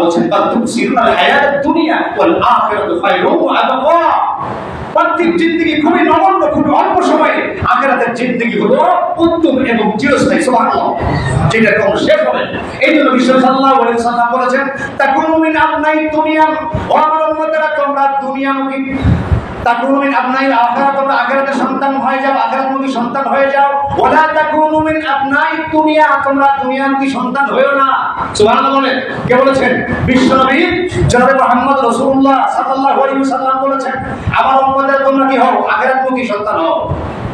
বলছেন বাল তুসিরুনাল হায়াতুদ দুনিয়া ওয়াল আখিরাতু খায়রুন ওয়া আবকা। পার্থিব জিন্দেগি খুবই নগণ্য, খুবই অল্প সময়ে, আখিরাতের জিন্দেগি হলো উত্তম এবং চিরস্থায়ী। সুবহানাল্লাহ, যেটা কোনো শেষ হবে। এই জন্য বিশ্ব সাল্লাল্লাহু আলাইহি ওয়াসাল্লাম বলেছেন তাকুনু মিন আবনাই দুনিয়া, ও আমার উম্মতেরা তোমরা দুনিয়ামুখী, তাকুনু মিন আবনাই আখিরাত, তোমরা আখিরাতের সন্তান হয়ে যাও, আখিরাতমুখী সন্তান হয়ে যাও। ওয়ালা তাকুনু মিন আবনাই দুনিয়া, তোমরা দুনিয়ামুখী সন্তান হয়ো না। সুবহানাল্লাহ বলেন। কে বলেছেন? বিশ্বনবী জনাবে মুহাম্মদ রাসূলুল্লাহ সাল্লাল্লাহু আলাইহি ওয়াসাল্লাম বলেছেন আমার উম্মতেরা তোমরা কি হও? আখিরাতমুখী সন্তান হও,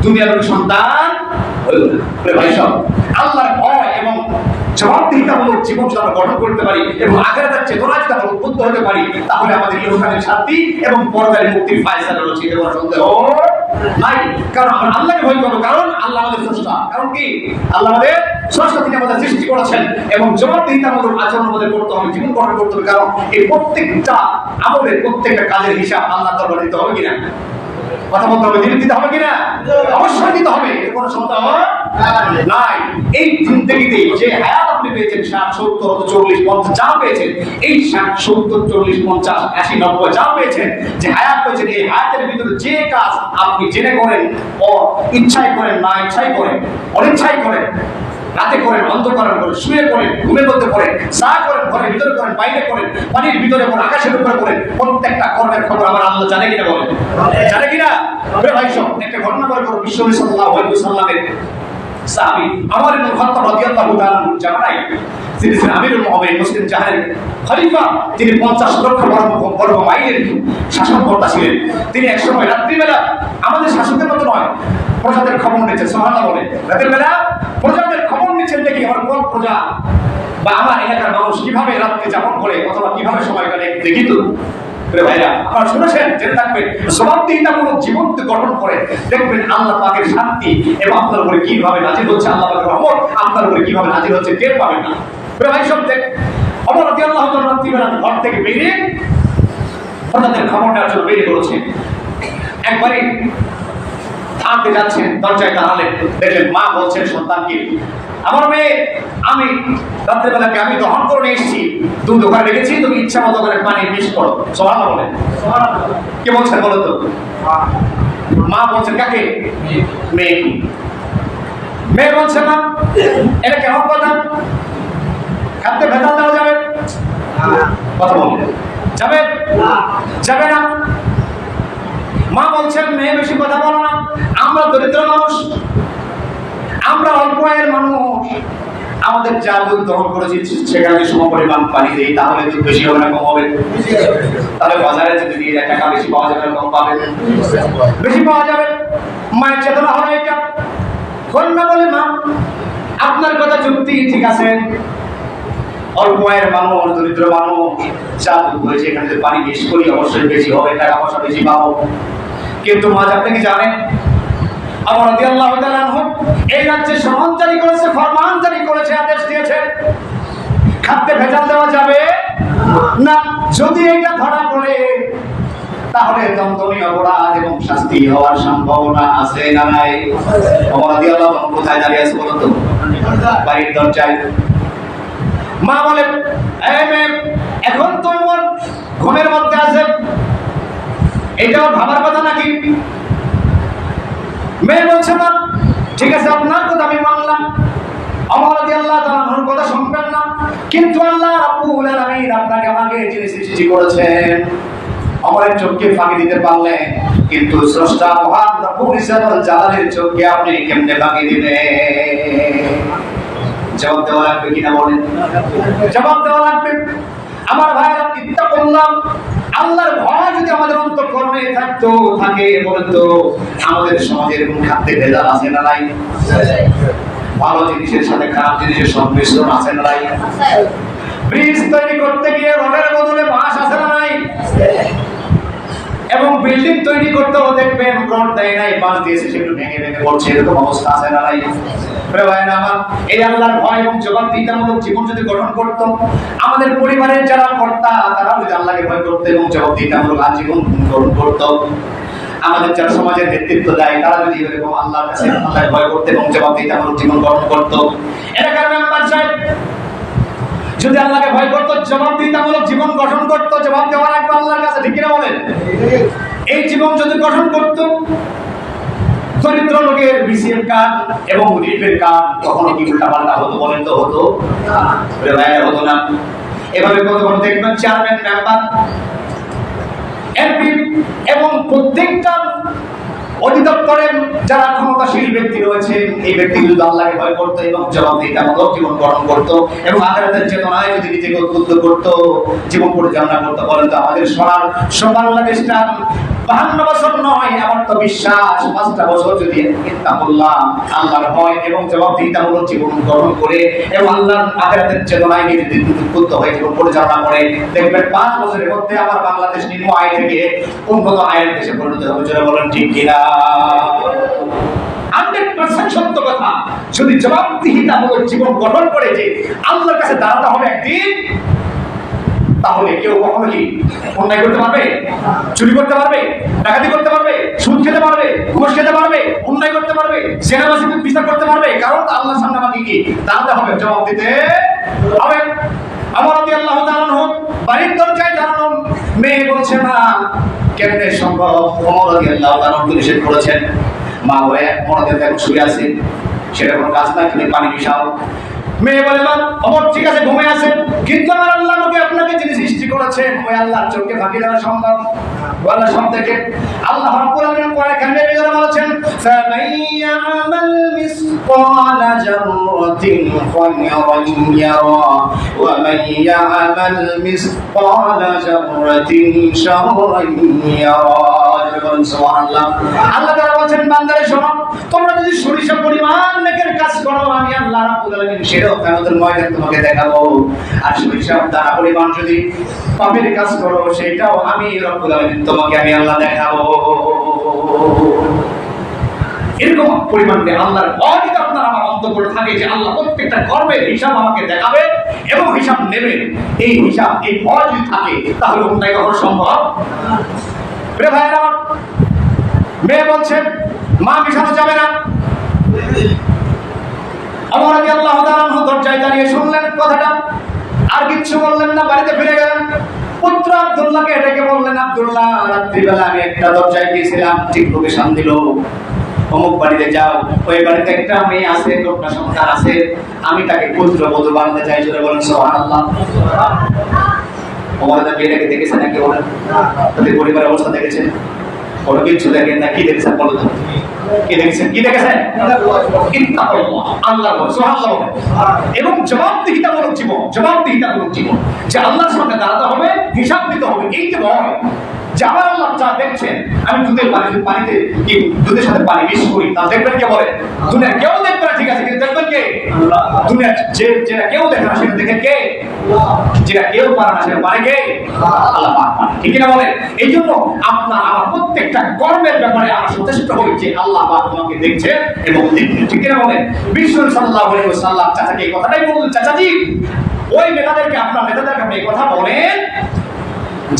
দুনিয়ামুখী সন্তান হয়ো না। ভাই সব আল্লাহর ভয় এবং জবাবদিহিতামূলক জীবন যদি আমরা গঠন করতে পারি এবং আখিরাতের চেতনা যদি আমরা উদ্বুদ্ধ হতে পারি, তাহলে আমাদের ইহকালীন শান্তি এবং পরকালীন মুক্তির ফায়সালা রয়েছে, এতে কোনো সন্দেহ নাই। কারণ আমরা আল্লাহকে ভয় করবো, কারণ আল্লাহ আমাদের স্রষ্টা। কারণ কি? আল্লাহ আমাদের স্রষ্টা, তিনি আমাদের সৃষ্টি করেছেন এবং জবাবদিহিতামূলক আচরণ আমাদের করতে হবে, জীবন গঠন করতে হবে। কারণ এই প্রত্যেকটা আমলের, প্রত্যেকটা কাজের হিসাব আল্লাহর দরবারে দিতে হবে কিনা? কথা বলতে হবে, দিতে হবে কিনা? অবশ্যই দিতে হবে, এর কোনো সন্দেহ নাই। এই জিন্দেগিতে যে হায়াত আপনি পেয়েছেন 60, 70, 40, 50 যা পেয়েছেন, এই 60, 70, 40, 50, 80, 90 যা পেয়েছেন, যে হায়াত পেয়েছেন, এই হায়াতের ভিতরে যে কাজ আপনি জেনে করেন, ও ইচ্ছাই করেন, না ইচ্ছাই করেন, অনিচ্ছাই করেন, রাতে করেন, অন্ধকারে করেন, শুয়ে করেন, ঘুমের মধ্যে করেন, চা করেন, ঘরের ভিতরে করেন, বাইরে করেন, পানির ভিতরে করেন, আকাশের উপরে করেন, প্রত্যেকটা কর্মের খবর আমার আল্লাহ জানে কিনা? বলেন জানে কিনা? ভাই সব একটা ঘটনা করে করো। বিশ্বনবী সাল্লাল্লাহু আলাইহি ওয়াসাল্লামের সাহাবী ওমর ইবনে খাত্তাব রাদিয়াল্লাহু তাআলা জামানায় তিনি ছিলেন আমিরুল মুমিনিন, মুসলিম জাহারের খলিফা। তিনি 50 লক্ষ বর্গ মাইলের শাসনকর্তা ছিলেন। তিনি একসময় রাত্রিবেলা আমাদের শাসকের মতো নয়, প্রজাদের খবর নিচ্ছেন। সুবহানাল্লাহ বলে। রাতের বেলা প্রজাদের খবর নিচ্ছেন, দেখি আমার কোন প্রজা বা আমার এলাকার মানুষ কিভাবে রাত্রি যাপন করে অথবা কিভাবে সময় কাটে দেখি তো। ভাইরা আপনারা শুনেছেন, জেনে থাকবেন, জবাবদিহিতামূলক জীবন গঠন করে দেখবেন আল্লাহ পাকের শান্তি এবং আপনার উপরে কিভাবে নাজিল হচ্ছে, আল্লাহ পাকের রহমত আপনার উপরে কিভাবে নাজিল হচ্ছে টের পাবেন না। ভাই সব দেখ ওমর রাদিয়াল্লাহু তাআলা রাত্রিবেলা ঘর থেকে বেরিয়ে প্রজাদের খবর নেওয়ার জন্য বেরিয়ে পড়েছেন। একবারই থামতে যাচ্ছেন, দরজায় দাঁড়ালেন, দেখলেন মা বলছেন সন্তানকে, আমার মেয়ে, আমি রাত্রেবেলাকে আমি দহন করে এসেছি, দুধ ওখানে রেখেছি, তুমি ইচ্ছা মতো করে পানি মিক্স করো। সুবহানাল্লাহ বলেন। কে বলছেন বলো তো? মা বলছেন কাকে? মেয়ে। মেয়ে বলছে মা এটা কেমন কথা? খাদ্যে ভেজাল দেওয়া যাবে? কথা বলেন যাবে? যাবে না। মা বলছেন মেয়ে বেশি কথা বলো না, আমরা দরিদ্র মানুষ, আমরা অল্প আয়ের মানুষ, আমাদের যা দুধ দহন করেছি সেখানে সমপরিমাণ পানি দেই, তাহলে দুধ বেশি হবে না কম হবে? তাহলে বাজারে যদি দিয়ে 1 টাকা বেশি পাওয়া যাবে, কম পাবে? বেশি পাওয়া যাবে। মায়ের চেতনা হয় এটা। কন্যা বলে মা আপনার কথা যুক্তি ঠিক আছে, অল্প আয়ের মানুষ, দরিদ্র মানুষ, যা দুধ হয়েছে এখানে যদি পানি বেশি করি অবশ্যই বেশি হবে, টাকা পয়সা বেশি পাবো। কিন্তু মা আপনি কি জানেন ওমর রাদিয়াল্লাহু তাআলা আনহু এই রাজ্যে সনদ জারি করেছে, ফরমান জারি করেছে, আদেশ দিয়েছে খাদ্যে ভেজাল দেওয়া যাবে না। যদি এটা ধরা পড়ে তাহলে দণ্ডনীয় অপরাধ এবং শাস্তি হওয়ার সম্ভাবনা আছে না নাই? ওমর রাদিয়াল্লাহু তাআলা কোথায় দাঁড়িয়ে আছে বলুন তো? বাড়ির দরজায়। মা বলে এই মেয়ে এখন তো ওমর ঘুমের মধ্যে আছে, এটাও ভাবার কথা নাকি? মেয়ে বলছে না ঠিক আছে আপনার কথা আমি মানলাম, ওমর রাদিয়াল্লাহু তাআলার কথা শুনবেন না, কিন্তু আল্লাহ রাব্বুল আলামিন আপনাকে আমাকে যিনি সৃষ্টি করেছেন ওমরের চোখকে ফাঁকি দিতে পারলেন, কিন্তু স্রষ্টা মহান রব্বুল ইজ্জতুল জালালের চোখকে আপনি কেমনে ফাঁকি দিবেন? জবাব দেওয়া লাগবে কিনা বলেন? জবাব দেওয়া লাগবে। আমার ভাইরা ইত্তাকুল্লাহ, আল্লাহর ভয় যদি আমাদের অন্তঃকরণে থাকে বলেন তো আমাদের সমাজের কোন খাদ্যে ভেজাল আছে না নাই? ভালো জিনিসের সাথে খারাপ জিনিসের সংমিশ্রণ আছে না নাই? ব্রিজ তৈরি করতে গিয়ে রডের বদলে বাঁশ আছে না নাই? এবং বিল্ডিং তৈরি করতেও দেখবেন রড দেয় নাই, বাঁশ দিয়েছে, সেগুলো ভেঙে ভেঙে পড়ছে, এরকম অবস্থা আছে না নাই? এই আল্লাহর ভয় এবং জবাবদিহিতামূলক জীবন যদি গঠন করত, আমাদের পরিবারের যারা কর্তা তারা যদি আল্লাহকে ভয় করতে এবং জবাবদিহিতামূলক আজীবন গ্রহণ করত, আমাদের যারা সমাজের নেতৃত্ব দেয় তারা যদি এরকম আল্লাহর কাছে আল্লাহকে ভয় করতে এবং জবাবদিহিতামূলক জীবন গঠন করত, এলাকার মেম্বার সাহেব যদি আল্লাহকে ভয় করতো, জবাবদিহিতামূলক জীবন গঠন করতো, জবাব দেওয়ার আগে আল্লাহর কাছে, ঠিক কিনা বলেন? এই জীবন যদি গঠন করতো, দরিদ্র লোকের বিসিএম কার্ড এবং রিলিফের কার্ড কখনো কি উল্টাপাল্টা হতো বলেন তো? হতো হতো না। এভাবে কত দেখবেন চেয়ারম্যান, মেম্বার, এমপি এবং প্রত্যেকটা অধিদপ্তরে যারা ক্ষমতাশীল ব্যক্তি রয়েছে, এই ব্যক্তিগুলো আল্লাহকে ভয় করতো এবং জবাবদিহিতামূলক জীবন গঠন করতো এবং আখিরাতের চেতনায় যদি নিজেকে উদ্বুদ্ধ করতো, জীবন পরিচালনা করতে। বলেন তো আমাদের বাংলাদেশটা 52 বছর নয়, আমার তো বিশ্বাস 5টা বছর যদি ইত্তাকুল্লাহ, আল্লাহর ভয় এবং জবাবদিহিতামূলক জীবন গঠন করে এবং আল্লাহর আখিরাতের চেতনায় নিজেদের উদ্বুদ্ধ হয়ে জীবন পরিচালনা করে, দেখবেন 5 বছরের মধ্যে আমার বাংলাদেশ নিম্ন আয় থেকে উন্নত আয়ের দেশে পরিণত হবে। যারা বলেন ঠিক কিনা? 100% সত্য কথা। যদি জবাবদিহিতামূলক জীবন গঠন করে যে আল্লাহর কাছে দাঁড়াতে হবে একদিন, তাহলে কেউ কখনো কি অন্যায় করতে পারবে? চুরি করতে পারবে? ডাকাতি করতে পারবে? সুদ খেতে পারবে? ঘুষ খেতে পারবে? অন্যায় করতে পারবে? জেনাবাজি বিচার করতে পারবে? কারণ আল্লাহর সামনে আমাকে কি দাঁড়াতে হবে, জবাব দিতে হবে। আমার রাদিয়াল্লাহু তাআলা আনহু বাড়ির দরজায় দাঁড়ানো মেয়ে বলছে, না কেমনে সম্ভব? ওমর রাদিয়াল্লাহু তাআলা নিষেধ করেছেন। মা বলে, মনে দেখো শুয়ে আছে, সেটা কোনো কাজ না, তুমি পানি মিশাও। মেয়ে বলে, না ওমর ঠিক আছে ঘুমিয়ে আছে, কিন্তু আমার আল্লাহ আমাকে আপনাকে যিনি সৃষ্টি করেছেন ওই আল্লাহর চোখকে ফাঁকি দেওয়া সম্ভব? আল্লাহ সব থেকে আল্লাহ রাব্বুল আলামিন কোরআনে কারিমে বের বলেছেন, ফামাইয়ামাল মিসকালা জাররাতিন খায়রান ইয়ারা ওয়া মাইয়ামাল মিসকালা জাররাতিন শাররান ইয়ারা। সুবহানাল্লাহ। আল্লাহ তাআলা বলেন, বান্দারে শোনো, তোমরা যদি সরিষা পরিমাণ নেকের কাজ করো, আমি আল্লাহ রাব্বুল আলামিন সেটাও কিয়ামতের ময়দানে তোমাকে দেখাবো। আর সরিষা দানা পরিমাণ যদি পাপের কাজ করো, সেটাও আমি রাব্বুল আলামিন তোমাকে আমি আল্লাহ দেখাবো। এরকম পরিমাণে আল্লাহর ভয় যদি আপনার আমার অন্তরে থাকে যে আল্লাহ প্রত্যেকটা কর্মের হিসাব আমাকে দেখাবে এবং হিসাব নেবে, এই হিসাব, এই ভয় যদি থাকে, তাহলে অন্যায় করা সম্ভব। প্রিয় ভাইরা, মেয়ে বলছেন মা মিশানো যাবে না। ওমর রাদিয়াল্লাহু তাআলা আনহু দরজায় দাঁড়িয়ে শুনলেন কথাটা, আর কিচ্ছু বললেন না, বাড়িতে ফিরে গেলেন। পুত্র আব্দুল্লাহকে ডেকে বললেন, আব্দুল্লাহ, রাত্রিবেলা আমি একটা দরজায় গিয়েছিলাম, ঠিক লোকেশন দিল, অমুক বাড়িতে যাও, ওই বাড়িতে একটা মেয়ে আছে, একটা সন্তান আছে, আমি তাকে পুত্র বধূ বানাতে চাই। জোরে বলেন সুবহানাল্লাহ। ওমর মেয়েটাকে দেখেছেন নাকি? বলেন, তাদের পরিবারের অবস্থা দেখেছেন? কোনো কিছু দেখেন না, কি দেখেছেন বলো তো? কি দেখেছেন? কি দেখেছেন? ইত্তাকুল্লাহ, আল্লাহর ভয়, সুবহানাল্লাহ। এবং জবাবদিহিতামূলক জীবন, জবাবদিহিতামূলক জীবন, যে আল্লাহর সামনে দাঁড়াতে হবে, হিসাব দিতে হবে। এই যে ভয়, যে আমার আল্লাহ যা দেখছেন, আমি পানিতে কি দুধের সাথে পানি মিশ করি, তা দেখবেন কে? বলে দুনিয়ার কেউ দেখবে না, ঠিক আছে, কিন্তু দেখবেন কে? দুনিয়ার যেটা কেউ দেখে না সেটা দেখে কে? যেটা কেউ পারে না সেটা পারে কে? আল্লাহ পাক। ঠিক কিনা বলেন? এই জন্য আপনার আমার প্রত্যেকটা কর্মের ব্যাপারে আমরা সচেষ্ট হই যে আল্লাহ পাক তোমাকে দেখছে এবং দেখছেন। ঠিক কিনা বলেন? বিশ্ব সাল্লাল্লাহু আলাইহি ওয়াসাল্লাম চাচাকে এই কথাটাই বললেন, চাচাজি ওই নেতাদেরকে, আপনার নেতাদেরকে আপনি এই কথা বলেন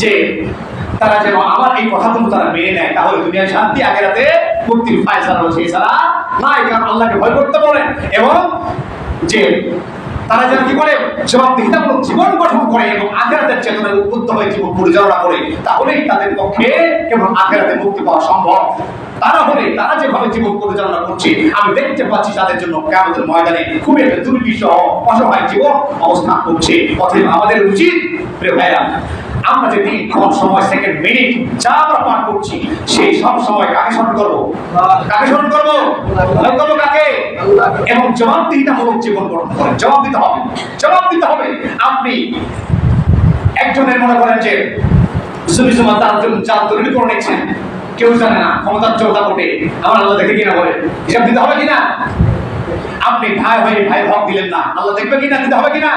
যে তারা যেন আমার এই কথাগুলো তারা মেনে নেয়, তাহলে দুনিয়ায় শান্তি, আখিরাতে মুক্তির ফায়সালা রয়েছে। এছাড়া নাই, কারণ আল্লাহকে ভয় করতে বলেন এবং যে তারা যেন কি করে জবাবদিহিতামূলক জীবন গঠন করে এবং আখিরাতের চেতনায় উদ্বুদ্ধ হয়ে জীবন পরিচালনা করে, তাহলেই তাদের পক্ষে কেবল আখিরাতে মুক্তি পাওয়া সম্ভব। তারা যেভাবে জীবন পরিচালনা করছে, আমি দেখতে পাচ্ছি তাদের জন্য কিয়ামতের ময়দানে খুবই একটা দুর্বিষহ অসহায় জীবন অবস্থান করছে। অতএব আমাদের উচিত, প্রিয় ভাইরা, আমরা যে দিনক্ষণ, সময়, সেকেন্ড, মিনিট যা আমরা পার করছি, সেই সব সময় কাকে স্মরণ করবো? কাকে স্মরণ করবো? কাকে? এবং জবাবদিহিতামূলক জীবন গঠন করেন। জবাব দিতে হবে, জবাব দিতে হবে। আপনি একজনের মনে করেন যে তার জন্য চাল তৈরি করে নিচ্ছেন, কেউ জানে না, ক্ষমতার চোখা কোটে, আমার আল্লাহ দেখে কিনা বলে, হিসাব দিতে হবে কিনা? আপনি ভাই হয়ে ভাই হক দিলেন না, আল্লাহ দেখবে কিনা? দিতে হবে কিনা?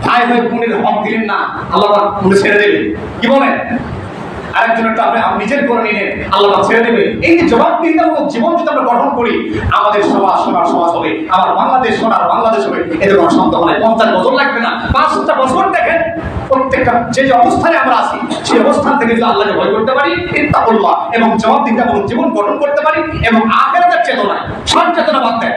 ভাই হয়ে বোনের হক দিলেন না, আল্লাহ বলে ছেড়ে দেবে। কি বলেন? আরেকজন একটু আপনি নিজের করে নিলেন, আল্লাহ ছেড়ে দেবে। এই যে জবাবদিহিতামূলক জীবন যদি আমরা গঠন করি, আমাদের সমাজ সোনার সমাজ হবে, আমার বাংলাদেশ সোনার বাংলাদেশ হবে। এতে কোনো সন্দেহ নাই। 50 বছর লাগবে না, 5টা বছর দেখেন প্রত্যেকটা যে অবস্থায় আমরা আছি, সেই অবস্থান থেকে যদি আল্লাহকে ভয় করতে পারি, ইত্তাকুল্লাহ, এবং জবাবদিহিতামূলক জীবন গঠন করতে পারি এবং আখিরাতের চেতনায়, সব চেতনা বাদ দেয়।